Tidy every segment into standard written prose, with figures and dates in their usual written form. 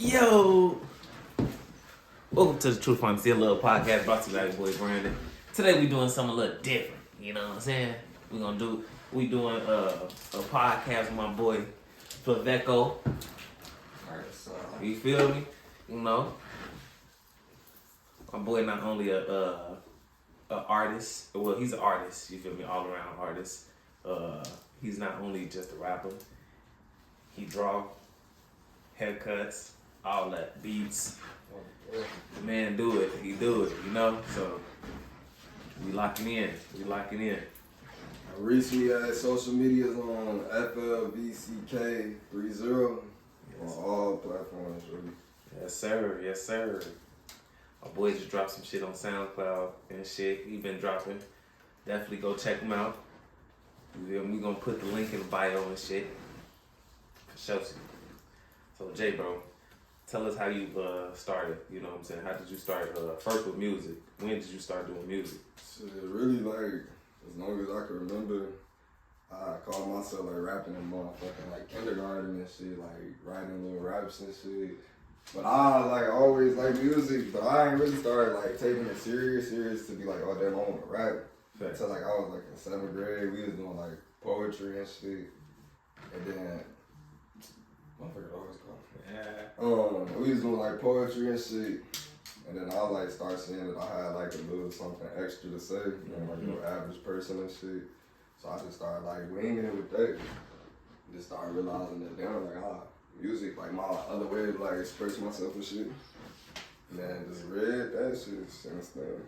Yo! Welcome to the Truth on Still Love podcast brought to you by your boy Brandon. Today we doing something a little different, you know what I'm saying? We doing a podcast with my boy FlVCKO. You feel me? You know? My boy not only a artist, well he's an artist, you feel me, all around artist. He's not only just a rapper, he draw, haircuts, all that, beats. The man do it, he do it, you know? So we locking in. I recently had social medias on FlVCKO30 on all platforms, really. Yes sir. My boy just dropped some shit on SoundCloud and shit. He been dropping. Definitely go check him out. We gonna put the link in the bio and shit. For sure. So Jay, bro, tell us how you started. You know what I'm saying? How did you start first with music? When did you start doing music? Shit, really, like, as long as I can remember, I called myself, like, rapping in motherfucking, like, kindergarten and shit, like, writing little raps and shit. But I, like, always liked music, but I ain't really started, like, taking it serious to be like, oh, damn, I want to rap. Until, like, I was, like, in 7th grade, we was doing, like, poetry and shit. And then, I forget what it was called. Yeah. We was doing, like, poetry and shit. And then I, like, started seeing that I had, like, a little something extra to say, you know, like, no average person and shit. So I just started, like, winging it with that. Just started realizing that, damn, like, music, like, my other way to, like, express myself and shit. And then just read that shit since then.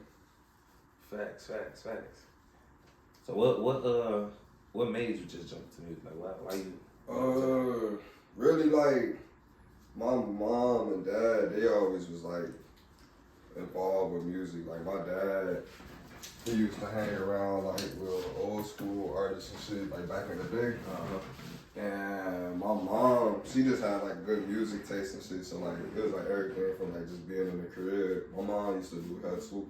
Facts. So what made you just jump to music? Like why you? Really, like, my mom and dad, they always was, like, involved with music. Like, my dad, he used to hang around, like, with old school artists and shit, like, back in the day. And my mom, she just had, like, good music taste and shit. So, like, it was, like, everything from, like, just being in the crib. My mom used to do hustle.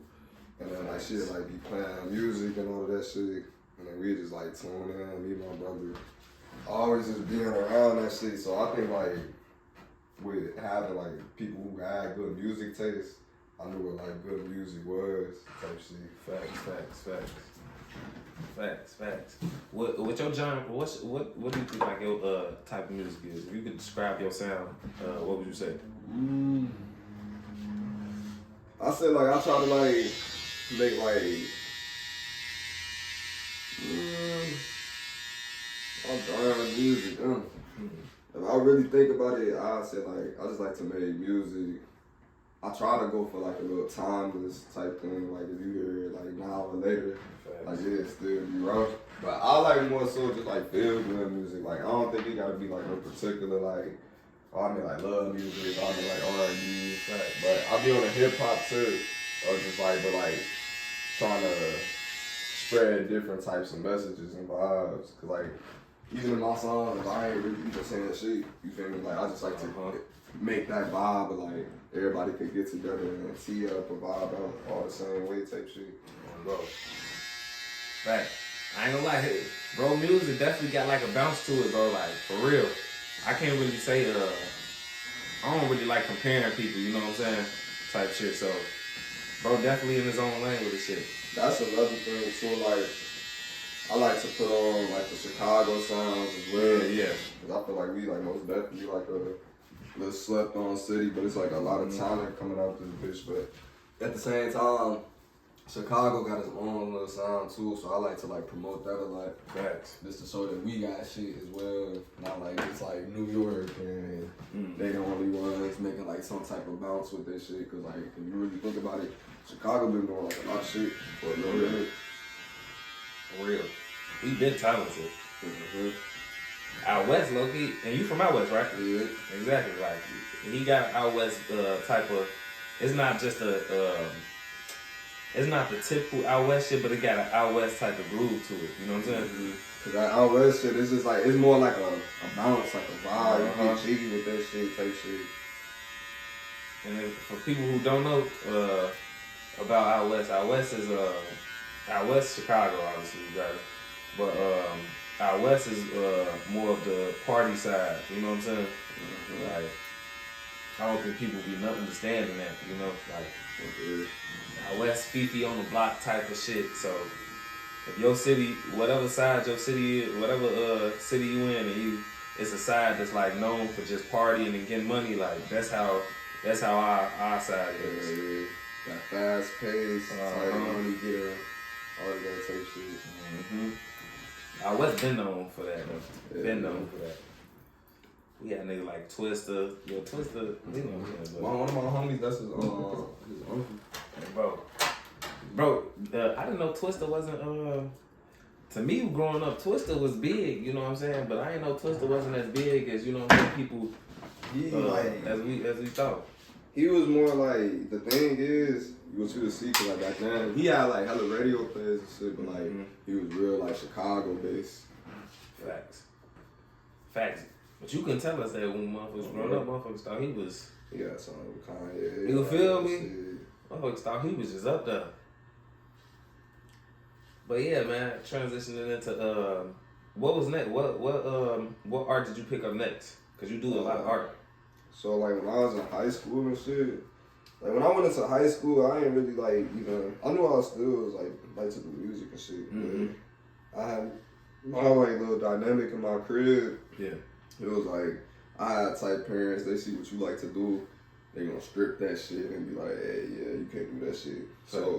And then, like, she'd, like, be playing music and all of that shit. And then we just, like, tune in, me and my brother. Always just being around that shit. So I think, like, with having, like, people who had good music taste, I knew what, like, good music was, type shit. Facts. What your genre? What do you think like your type of music is? If you could describe your sound, what would you say? I said, like, I try to, like, make, like, I'm trying music. If I really think about it, I say, like, I just like to make music. I try to go for, like, a little timeless type thing. Like, if you hear it, like, now or later, like, it still be rough. But I like more so just, like, feel good music. Like, I don't think it gotta be, like, no particular, like, I mean, like, love music, I mean, like, R&B. But I be on a hip-hop tip, or just, like, but, like, trying to spread different types of messages and vibes. Cause, like, even in my songs, I ain't really even saying shit. You feel me? Like, I just like to make that vibe, but, like, everybody could get together and tee up a vibe out all the same way type shit. Bro. Right. I ain't gonna lie, bro, music definitely got like a bounce to it, bro, like, for real. I can't really say I don't really like comparing people, you know what I'm saying? Type shit, so, bro, definitely in his own lane with this shit. That's another thing, too, like, I like to put on, like, the Chicago sounds as well. Yeah. Cause I feel like we, like, most definitely, like, a little slept on city, but it's, like, a lot of talent coming out this bitch. But at the same time, Chicago got its own little sound, too, so I like to, like, promote that a lot. Facts. Just to show that we got shit as well. Not like it's, like, New York and they the only ones making, like, some type of bounce with this shit. Cause, like, if you really think about it, Chicago been doing, like, a lot of shit for a little bit. For real. We been talented. Out west, low-key, and you from out west, right? Yeah. Exactly, like, he got out west type of, it's not just it's not the typical out west shit, but it got an out west type of groove to it, you know what I'm saying? Cause that out west shit, it's just like, it's more like a bounce, like a vibe. You get jiggy with that shit, type shit. And then for people who don't know about out west is out west Chicago, obviously, you got it. But out west is more of the party side, you know what I'm saying? Like, I don't think people be understanding that, you know, like West Fifi on the block type of shit. So if your city, whatever side your city is, whatever city you in, and it's a side that's like known for just partying and getting money, like that's how our side is. Yeah. That fast pace, tight money getter, all that type shit. I was been known for that though. Yeah, Been known for that. We had niggas like Twister. Yo, Twister, you know him, but One of my homies, that's his uncle. Bro, I didn't know Twister wasn't, to me growing up, Twister was big, you know what I'm saying? But I didn't know Twister wasn't as big as, you know what I'm saying, people, as we thought. He was more like, the thing is, what you would see, cause like back then, he had like hella radio players and shit, but like, he was real like Chicago based. Facts. But you can tell us that when motherfuckers growing up, motherfuckers thought he was. He got something with Kanye. You feel me? Motherfuckers thought he was just up there. But yeah, man, transitioning into what was next? What art did you pick up next? Cause you do a lot of art. So like when I was in high school and shit, like when I went into high school, I ain't really like even. I knew I still was like to do music and shit. But I had my like little dynamic in my crib. Yeah. It was like, I had type parents, they see what you like to do, they gonna strip that shit and be like, hey, yeah, you can't do that shit. So,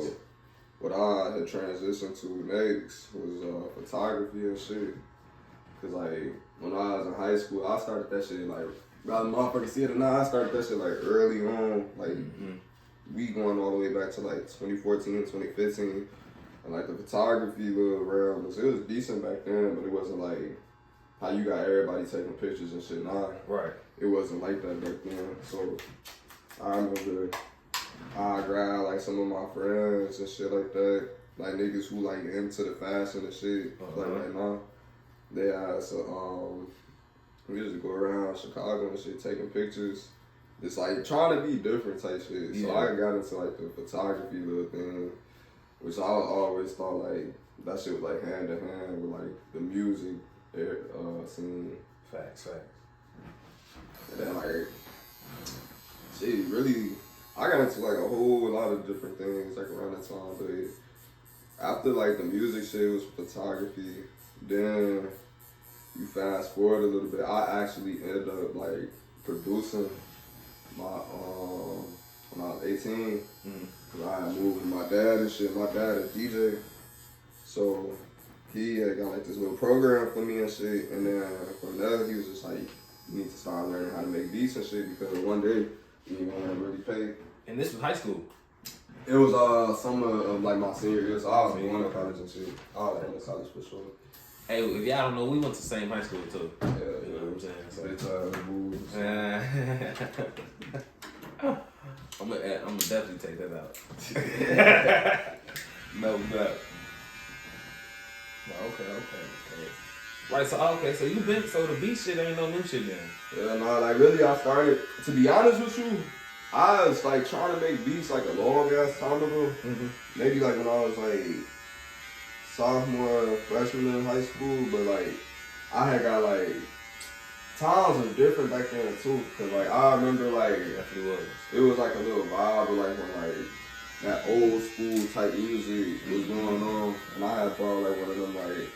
what I had transitioned to next was photography and shit. Cause like, when I was in high school, I started that shit like, about motherfuckers see it or not, I started that shit like early on, like, we going all the way back to like 2014, 2015. And like the photography little realm, it was decent back then, but it wasn't like, how you got everybody taking pictures and shit now. Right. It wasn't like that back then. So I remember I grabbed like some of my friends and shit like that. Like niggas who like into the fashion and shit. Like right now. They had we used to go around Chicago and shit taking pictures. Just like trying to be different type shit. So I got into like the photography little thing. Which I always thought like that shit was like hand in hand with like the music. Scene. Facts. And then like, shit, really, I got into like a whole lot of different things like around that time. But after like the music shit was photography, then you fast forward a little bit, I actually ended up like producing my when I was 18. Cause I had moved with my dad and shit. My dad a DJ, so he had got like this little program for me and shit, and then from there he was just like, you need to start learning how to make beats and shit because one day you ain't gonna really pay. And this was high school? It was summer of like my senior year, so I was going to college and shit. I was going to college for sure. Hey, if y'all don't know, we went to the same high school too. Yeah, you know what I'm saying? So moves. I'm gonna definitely take that out. No doubt. Okay. Right, so you been, so the beat shit ain't no new shit then? Yeah, no, like really I started, to be honest with you, I was like trying to make beats like a long ass time ago. Maybe like when I was like sophomore, freshman in high school, but like I had got like, times were different back then too, cause like I remember like, it was like a little vibe of like when like, that old school type music was going on, and I had brought like one of them like,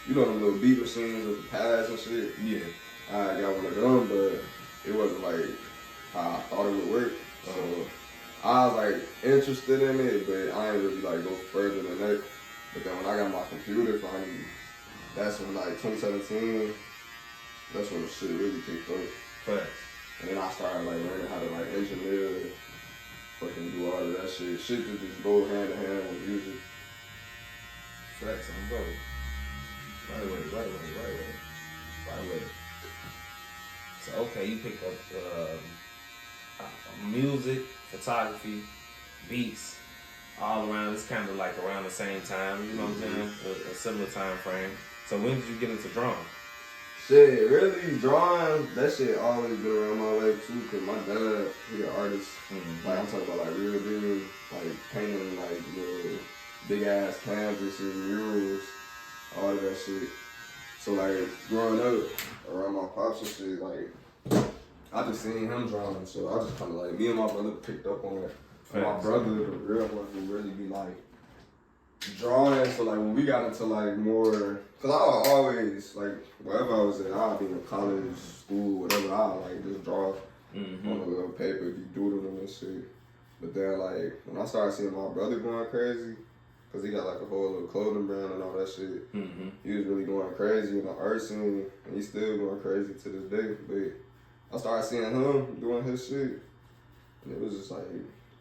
you know them little beat machines with the pads and shit. Yeah. I got one of them, but it wasn't like how I thought it would work. So I was like interested in it, but I ain't really like go further than that. But then when I got my computer finally, that's when like 2017, that's when the shit really kicked off. Facts. And then I started like learning how to like engineer. Fucking do all of that shit. Shit that just go hand in hand with music. Facts, I'm bro. Right way. So okay, you picked up music, photography, beats, all around. It's kind of like around the same time. You know what I'm saying? A similar time frame. So when did you get into drawing? Shit, really, drawing, that shit always been around my life too, cause my dad, he an artist. Like, I'm talking about like real big, like painting like little big ass canvases, murals, all of that shit. So like, growing up around my pops and shit, like, I just seen him drawing, so I just kind of like, me and my brother picked up on it. And my brother, the real one, who really be like drawing. So like when we got into like more, cause I always like wherever I was at, I'd be in college, school, whatever. I like just draw on a little paper, be doodling and shit. But then like when I started seeing my brother going crazy, cause he got like a whole little clothing brand and all that shit. He was really going crazy in the art scene, and he's still going crazy to this day. But I started seeing him doing his shit, and it was just like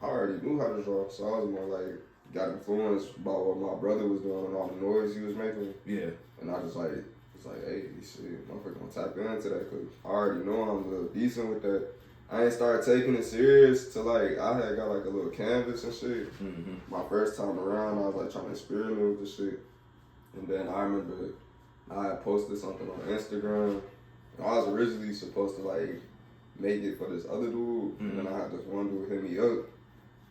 I already knew how to draw, so I was more like got influenced by what my brother was doing and all the noise he was making. Yeah. And I just like was like, hey, shit, motherfucker gonna tap into that, cause I already know I'm a little decent with that. I ain't started taking it serious till like I had got like a little canvas and shit. My first time around, I was like trying to experiment with the shit. And then I remember I had posted something on Instagram. And I was originally supposed to like make it for this other dude. And then I had this one dude hit me up.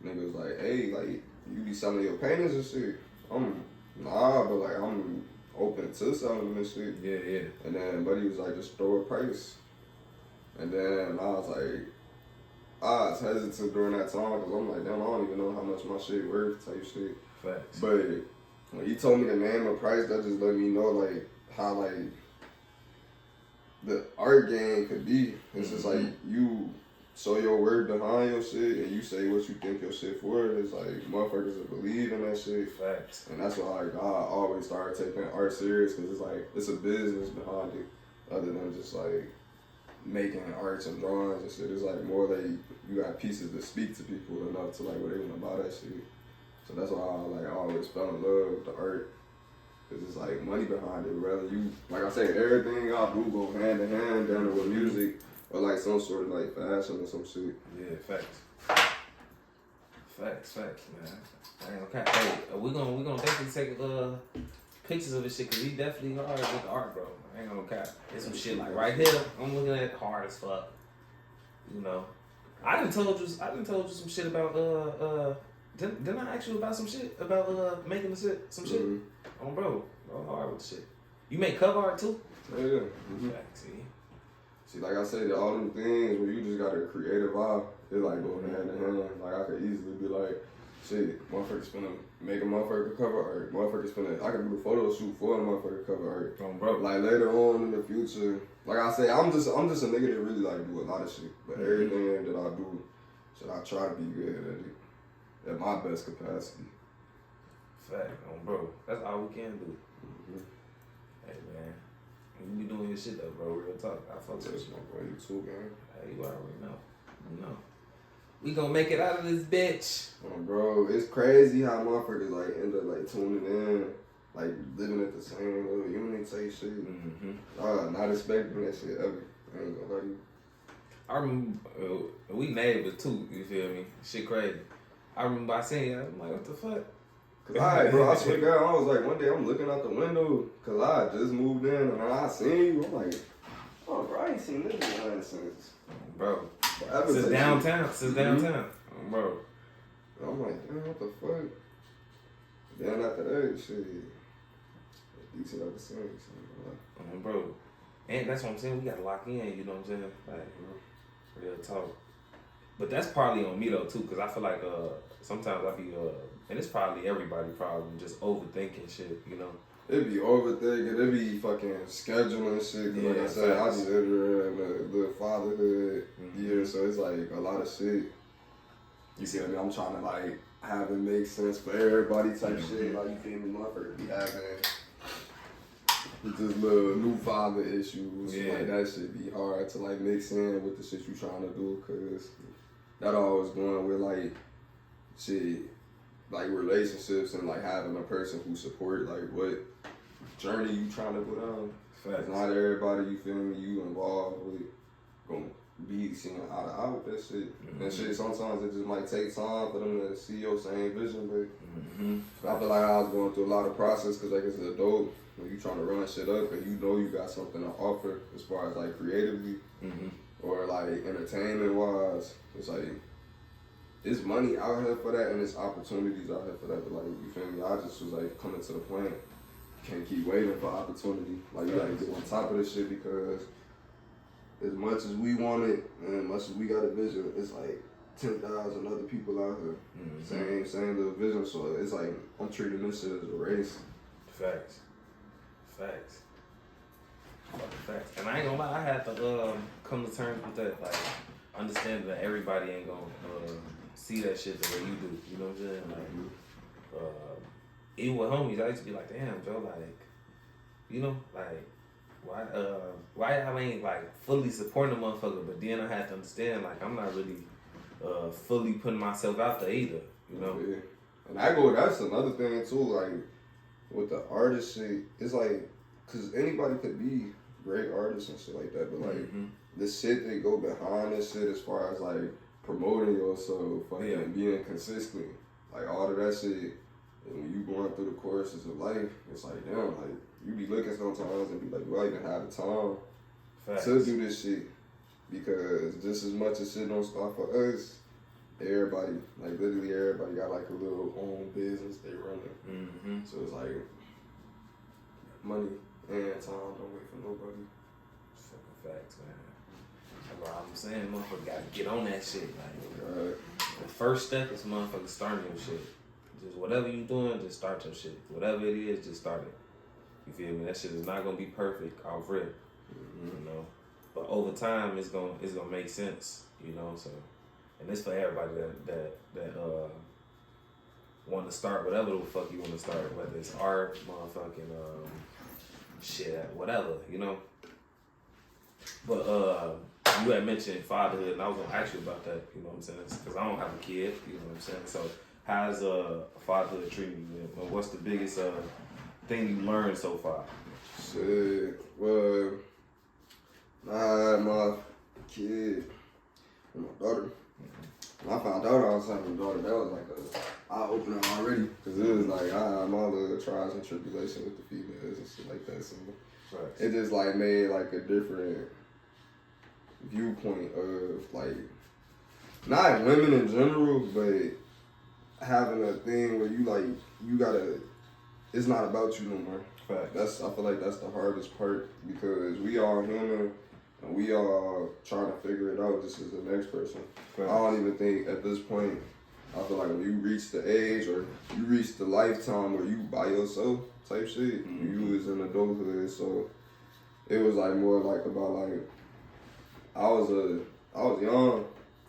Nigga was like, hey, like, you be selling your paintings and shit? Nah, but like I'm open to selling them and shit. Yeah. And then buddy was like, just throw a price. And then I was like, I was hesitant during that time because I'm like, damn, I don't even know how much my shit worth type shit. Facts. But when he told me the name of price, that just let me know like how like the art game could be. It's just like you show your word behind your shit and you say what you think your shit for. It's like motherfuckers that believe in that shit. Facts. And that's why like I always started taking art serious because it's like it's a business behind it, other than just like making arts and drawings and shit. It's like more like you got pieces to speak to people enough to like where they want to buy that shit. So that's why I always fell in love with the art. Cause it's like money behind it. Rather you, like I say, everything I do go hand in hand down with music or like some sort of like fashion or some shit. Yeah, facts. Facts, man. I ain't okay. Hey, we gonna definitely take pictures of this shit because he definitely hard with the art, bro. I ain't gonna cap. There's some shit like right here. I'm looking at it hard as fuck. You know, I done told you some shit about Didn't I ask you about some shit about making some shit? Oh, bro, hard with the shit. You make cover art too? Yeah. Facts, See, like I said, all them things where you just got a creative eye, it like go hand in hand. Like I could easily be like, shit, motherfuckers finna make a motherfucker cover art. Motherfuckers finna, I could do a photo shoot for a motherfucker cover art. Oh, bro. Like later on in the future, like I say, I'm just a nigga that really like do a lot of shit. But everything that I do, should I try to be good at it, at my best capacity. Fact, bro. That's all we can do. Hey, man. You be doing your shit though, bro. Real talk. I fuck with you. Bro, you too, man. Hey, you already know. You know. We gonna make it out of this bitch. Bro, it's crazy how motherfuckers like end up like tuning in, like living at the same little unit type shit. Not expecting that shit ever. I ain't gonna lie to you. I remember we neighbors too. You feel me? Shit crazy. I remember I seen you. I'm like, what the fuck? Cause bro, I swear to God, I was like, one day I'm looking out the window, cause I just moved in and I seen you. I'm like, oh, bro, I ain't seen this man since. Bro. Since downtown. Bro. I'm like, damn, what the fuck? Then after that, shit, decent ever since. Bro. And that's what I'm saying. We gotta lock in, you know what I'm saying? Like, real talk. But that's partly on me though too, cause I feel like sometimes I be and it's probably everybody's problem, just overthinking shit, you know. It be overthinking, it be fucking scheduling shit. Cause like I said, I just entered in the fatherhood year, so it's like a lot of shit. You see what I mean? I'm trying to like have it make sense for everybody type shit. Like you feel me, motherfucker be having just little new father issues. Yeah. Like that shit be hard to like mix in with the shit you trying to do, cause that always going with like shit, like relationships and like having a person who support like what journey you trying to go down. Facts. Not everybody, you feel me, you involved with gonna be seeing eye to eye with that shit. And shit, sometimes it just might take time for them to see your same vision, but I feel like I was going through a lot of process because like as an adult, when you trying to run shit up and you know you got something to offer as far as like creatively or like entertainment wise, it's like it's money out here for that and it's opportunities out here for that. But like you feel me, I just was like coming to the point, can't keep waiting for opportunity. Like you gotta get on top of this shit because as much as we want it and as much as we got a vision, it's like 10,000 other people out here. Same little vision. So it's like I'm treating this shit as a race. Facts. And I ain't gonna lie, I had to come to terms with that. Like, understand that everybody ain't gonna see that shit the way you do. You know what I'm saying? Like, even with homies, I used to be like, damn, Joe, like, you know, like, why y'all ain't like fully supporting the motherfucker? But then I had to understand, like, I'm not really fully putting myself out there either. You know? Yeah. And that's another thing too, like, with the artist shit, it's like, cause anybody could be great artists and shit like that, but like, the shit that go behind this shit as far as like promoting yourself, fucking being consistent, like all of that shit, and when you going through the courses of life, it's like, damn, like, you be looking sometimes and be like, do I even have the time to do this shit? Because just as much as shit don't start for us, everybody, like literally everybody got like a little own business they running. So it's like money and time don't wait for nobody. Fucking facts, man. That's what I'm saying. Motherfucker gotta get on that shit. Like, the first step is motherfucker starting your shit. Just whatever you doing, just start your shit. Whatever it is, just start it. You feel me? That shit is not gonna be perfect off rip. You know? But over time it's gonna make sense, you know, so. And it's for everybody that want to start whatever the fuck you want to start, whether it's art, motherfucking shit, whatever, you know. But you had mentioned fatherhood, and I was gonna ask you about that, you know what I'm saying? Because I don't have a kid, you know what I'm saying? So how's fatherhood treating you? And what's the biggest thing you learned so far? Shit, well, I had my kid and my daughter. When I found out I was having a daughter, that was like a eye-opener already. Because it was like, I had my little trials and tribulations with the females and shit like that. So it just like made like a different viewpoint of like, not women in general, but having a thing where you like, you gotta, it's not about you no more. I feel like that's the hardest part, because we all human and we all trying to figure it out just as the next person. I don't even think at this point, I feel like when you reach the age or you reach the lifetime where you by yourself type shit, you was in adulthood, so it was like more like about like, I was young,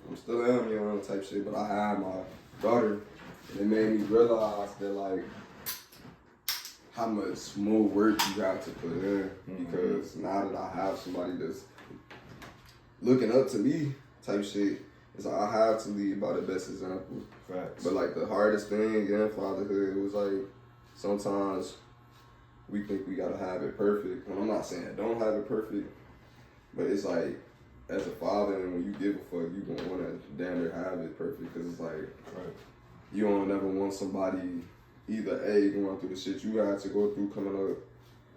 I'm still am young type shit, but I had my daughter, and it made me realize that like, how much more work you have to put in, because now that I have somebody that's looking up to me type shit, it's like I have to lead by the best example. But like the hardest thing in fatherhood was like, sometimes we think we gotta have it perfect. And I'm not saying I don't have it perfect, but it's like, as a father, and when you give a fuck, you gonna wanna damn near have it perfect, because it's like, you don't never want somebody either A, going through the shit you had to go through coming up,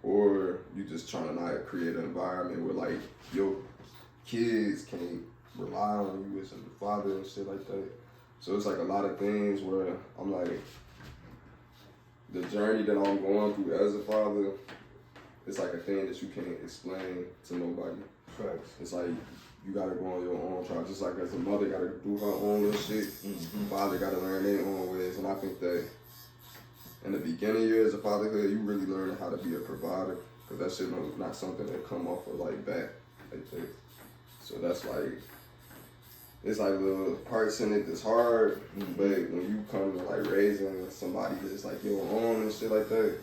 or you just trying to not create an environment where like your kids can't rely on you as a father and shit like that. So it's like a lot of things where I'm like, the journey that I'm going through as a father, it's like a thing that you can't explain to nobody. It's like, you gotta go on your own trial. Just like as a mother gotta do her own little shit, father gotta learn their own ways. And I think that in the beginning years of fatherhood, you really learn how to be a provider, because that shit not something that come off of like back like that. So that's like, it's like little parts in it that's hard, but when you come to like raising somebody that's like your own and shit like that,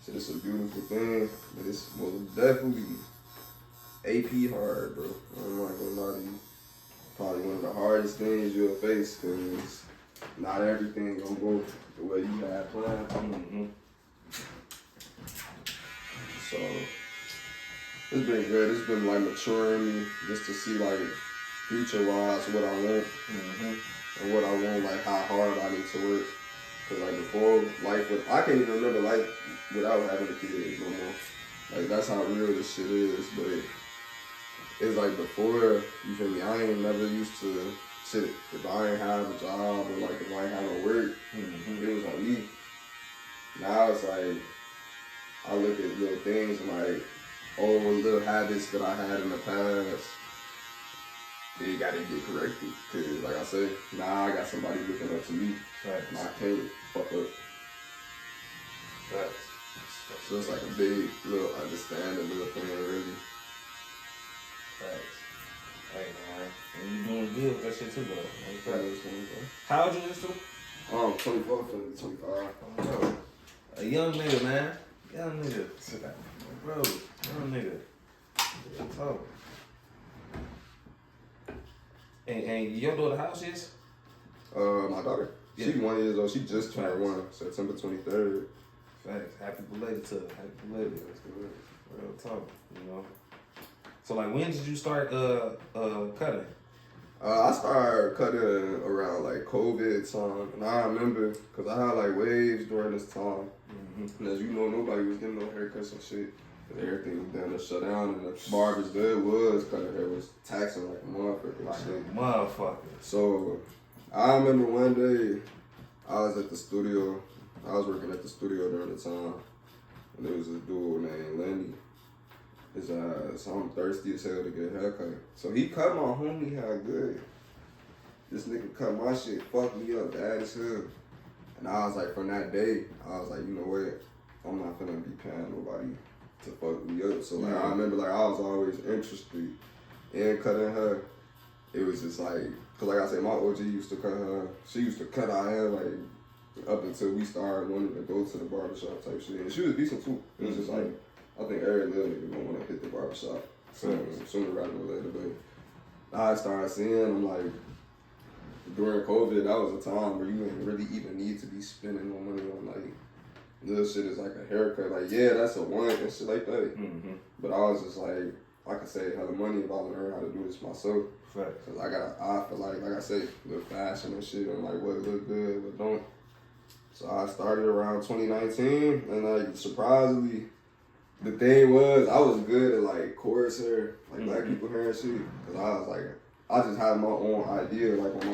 so it's a beautiful thing, but it's most definitely AP hard, bro. I'm not gonna lie to you. Probably one of the hardest things you'll face, because not everything gonna go the way you had planned. So it's been good. It's been like maturing me just to see like future-wise what I want and what I want, like how hard I need to work. Cause like before, I can't even remember life without having a kid no more. Like that's how real this shit is. But it's like before, you feel me? I ain't never used to shit. If I ain't have a job or like if I ain't have no work, it was on me. Now it's like I look at little things and like, little habits that I had in the past They gotta get corrected. Cause like I said, now I got somebody looking up to me. Right. And I can't fuck up. Right. So it's like a big little understanding little thing really. Right. Hey man, and you doing good with that shit too, bro. Okay. How old you is too? 24, 25. Bro, a young nigga, man. Young nigga. Bro, young nigga. Talk. And your daughter, how she is? My daughter. She 1 year old. She just turned 1, September 23rd. Facts. Happy belated to her. Happy belated. That's good. Real talk, you know. So like, when did you start cutting? I started cutting around like COVID time, and I remember because I had like waves during this time, and as you know, nobody was getting no haircuts and shit. Cause everything was down to shut down, and the barbers there was cutting hair was taxing like a motherfucker. Like shit. a motherfucker. So I remember one day I was at the studio. I was working at the studio during the time, and there was this dude named Lenny. So I'm thirsty as hell to get a haircut. So he cut my homie hair good. This nigga cut my shit, fucked me up bad as hell. And I was like, from that day, I was like, you know what? I'm not finna be paying nobody to fuck me up. So like, I remember like I was always interested in cutting her. It was just like, cause like I said, my OG used to cut her. She used to cut our hair like up until we started wanting to go to the barbershop type shit. And she was decent too. It was just like, I think every little nigga gonna wanna hit the barbershop sooner rather than later. But I started seeing, I'm like, during COVID, that was a time where you didn't really even need to be spending no money on like little shit is like a haircut. Like, yeah, that's a want and shit like that. But I was just like I could save hella money if I learn how to do this myself. Facts. Cause I got an eye for like I say, the fashion and shit and like what look good, what don't. So I started around 2019, and like surprisingly, the thing was I was good at like chorus hair, like black people hair and shit. Cause I was like, I just had my own idea, like on my